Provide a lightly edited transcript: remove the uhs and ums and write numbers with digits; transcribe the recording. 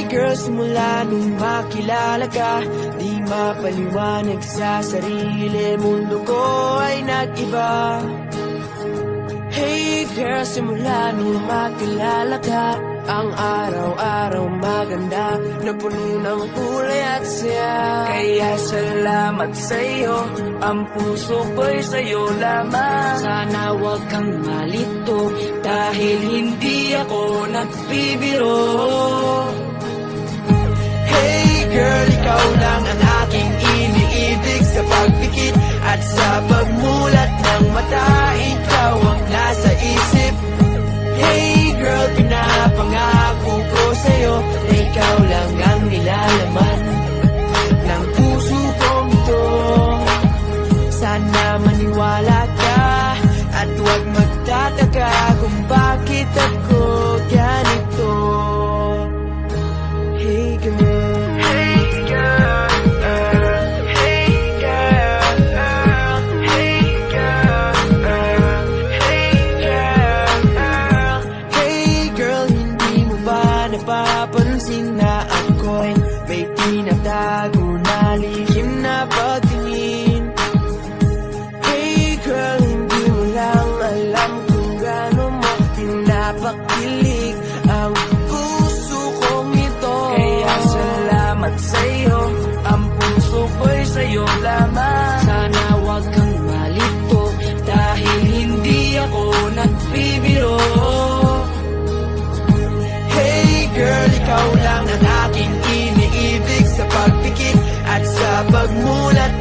girl, simula nung makilala ka, di mapaliwanag sa sarili, mundo ko ay nag-iba. Hey girl, simula nung makilala ka, ang araw-araw maganda, na puno ng kulay at saya. Kaya salamat sa'yo, ang puso ko'y sa'yo lamang. Sana wag kang malito, dahil hindi ako nagbibiro. Hey girl, ikaw lang ang aking iniibig, sa pagpikit at sa pagmulat ng mata, ikaw ang nasa isip. Hey girl, pinapangako ko sa'yo na ikaw lang ang nilalaman ng puso kong ito. Sana maniwala ka at huwag magtataka kung bakit ako ganito. Hey girl, hey girl, hey girl, hey girl, hey girl. Hey girl, hindi mo ba napapansin na ako'y may tinatago na lihim na pagtingin? Hey girl, hindi mo lang alam kung gaano mo pinapakilig ang puso kong ito. Kaya salamat sa'yo, ang puso ko'y sa'yo lamang. Sana wag kang malito, dahil hindi ako nagbibiro. Hey girl, ikaw lang ang aking iniibig, sa pagpikit at sa pagmulat